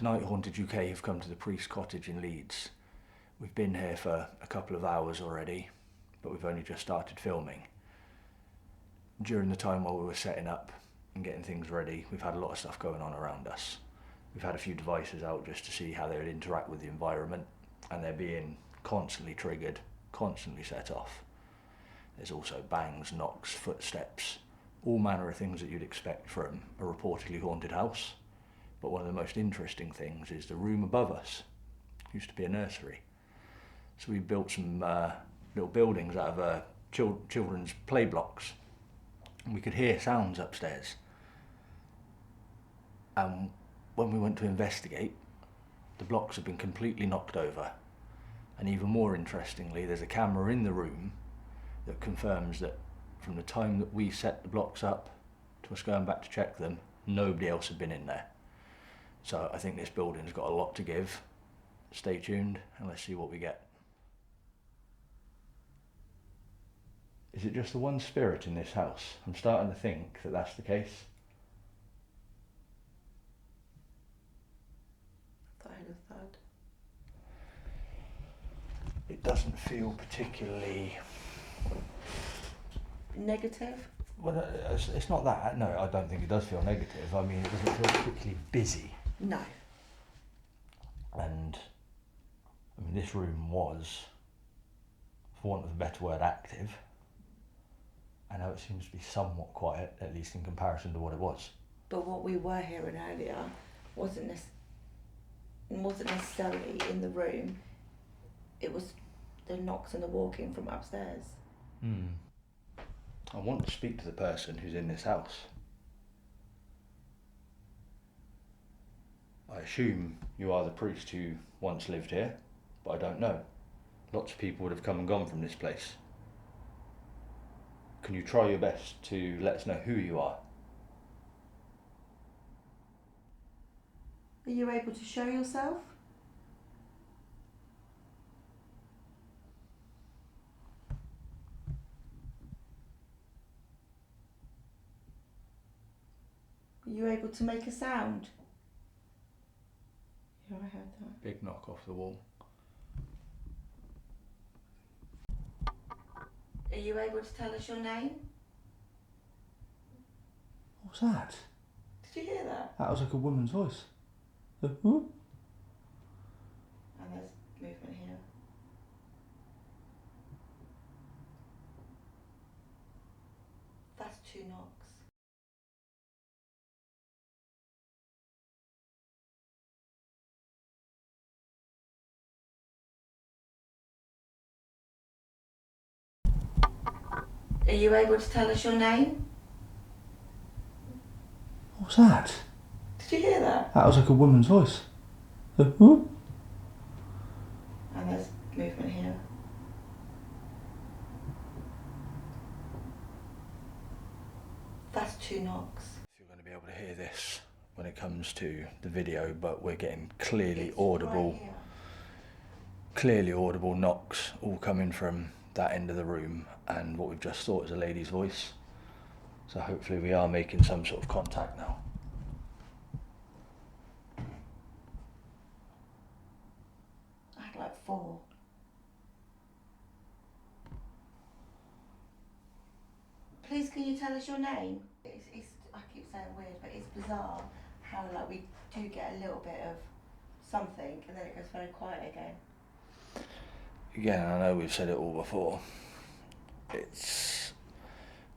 Tonight Haunted UK have come to the Priests Cottage in Leeds. We've been here for a couple of hours already, but we've only just started filming. During the time while we were setting up and getting things ready, we've had a lot of stuff going on around us. We've had a few devices out just to see how they would interact with the environment, and they're being constantly triggered, constantly set off. There's also bangs, knocks, footsteps, all manner of things that you'd expect from a reportedly haunted house. But one of the most interesting things is the room above us. It used to be a nursery. So we built some little buildings out of children's play blocks. And we could hear sounds upstairs. And when we went to investigate, the blocks had been completely knocked over. And even more interestingly, there's a camera in the room that confirms that from the time that we set the blocks up to us going back to check them, nobody else had been in there. So I think this building's got a lot to give. Stay tuned and let's see what we get. Is it just the one spirit in this house? I'm starting to think that that's the case. I thought I heard a thud. It doesn't feel particularly... Negative? Well, it's not that. No, I don't think it does feel negative. I mean, it doesn't feel particularly busy. No. And I mean, this room was, for want of a better word, active. I know it seems to be somewhat quiet, at least in comparison to what it was. But what we were hearing earlier wasn't necessarily in the room. It was the knocks and the walking from upstairs. I want to speak to the person who's in this house. I assume you are the priest who once lived here, but I don't know. Lots of people would have come and gone from this place. Can you try your best to let us know who you are? Are you able to show yourself? Are you able to make a sound? Yeah, I heard that. Big knock off the wall. Are you able to tell us your name? What was that? Did you hear that? That was like a woman's voice. Who? And there's movement here. That's 2 knocks. Are you able to tell us your name? What was that? Did you hear that? That was like a woman's voice. Who? And there's movement here. That's 2 knocks. If you're going to be able to hear this when it comes to the video, but we're getting clearly It's audible, right here. clearly audible knocks all coming from that end of the room, and what we've just thought is a lady's voice. So hopefully we are making some sort of contact now. I had like 4. Please, can you tell us your name? It's I keep saying weird, but it's bizarre how like we do get a little bit of something and then it goes very quiet again. Again, I know we've said it all before. It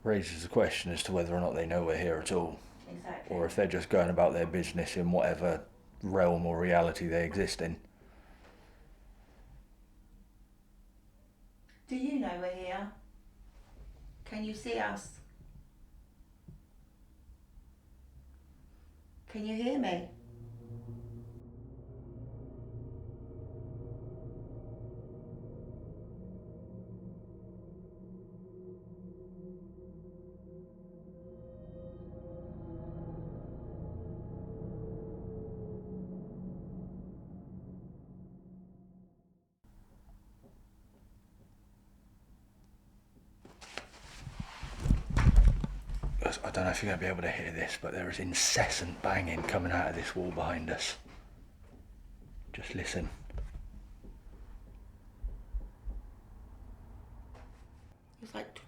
raises the question as to whether or not they know we're here at all. Exactly. Or if they're just going about their business in whatever realm or reality they exist in. Do you know we're here? Can you see us? Can you hear me? I don't know if you're going to be able to hear this, but there is incessant banging coming out of this wall behind us. Just listen. It was like...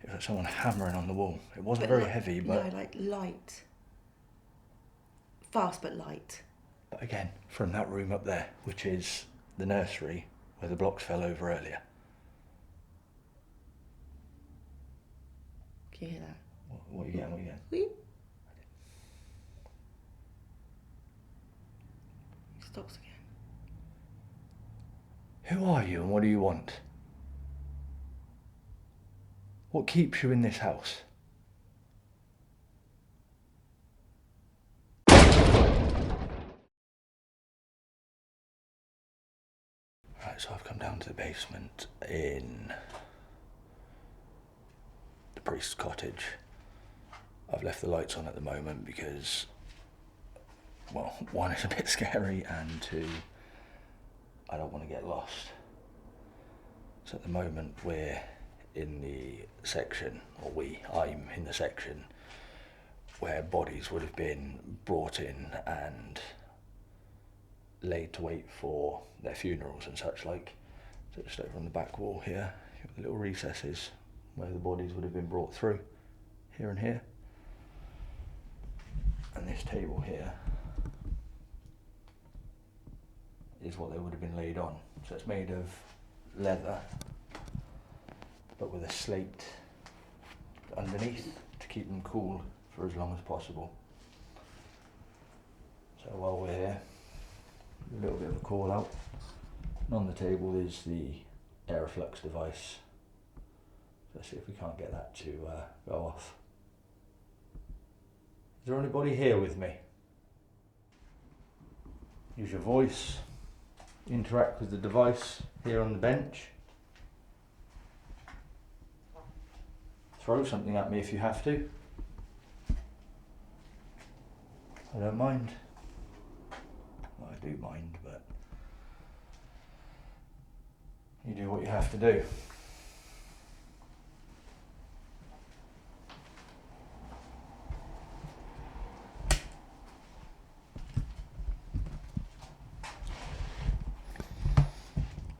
It was like someone hammering on the wall. It wasn't very heavy, but... No, like light. Fast but light. But again, from that room up there, which is the nursery where the blocks fell over earlier. Can you hear that? What are you getting? What are you getting? Weep. It stops again. Who are you and what do you want? What keeps you in this house? Right, so I've come down to the basement in the Priests Cottage. I've left the lights on at the moment because, well, one, it's a bit scary, and two, I don't want to get lost. So at the moment we're in the section, I'm in the section where bodies would have been brought in and laid to wait for their funerals and such like. So just over on the back wall here, you've got the little recesses where the bodies would have been brought through, here and here. And this table here is what they would have been laid on. So it's made of leather, but with a slate underneath to keep them cool for as long as possible. So while we're here, a little bit of a call out. And on the table is the airflux device. Let's see if we can't get that to go off. Is there anybody here with me? Use your voice, interact with the device here on the bench. Throw something at me if you have to. I don't mind. Well, I do mind, but you do what you have to do.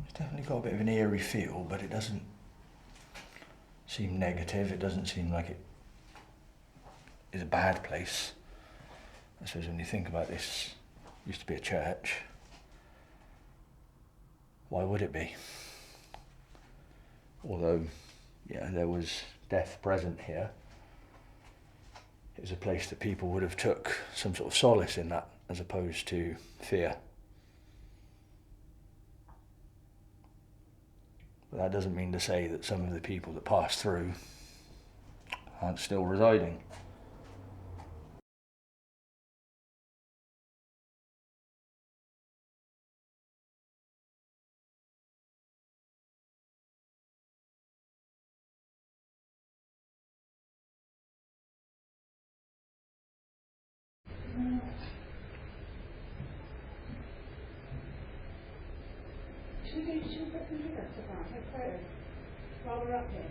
It's definitely got a bit of an eerie feel, but it doesn't seem negative. It doesn't seem like it is a bad place. I suppose when you think about this, it used to be a church. Why would it be? Although, yeah, there was death present here. It was a place that people would have took some sort of solace in that, as opposed to fear. But that doesn't mean to say that some of the people that passed through aren't still residing. Should we put some here about her photos while we're up here?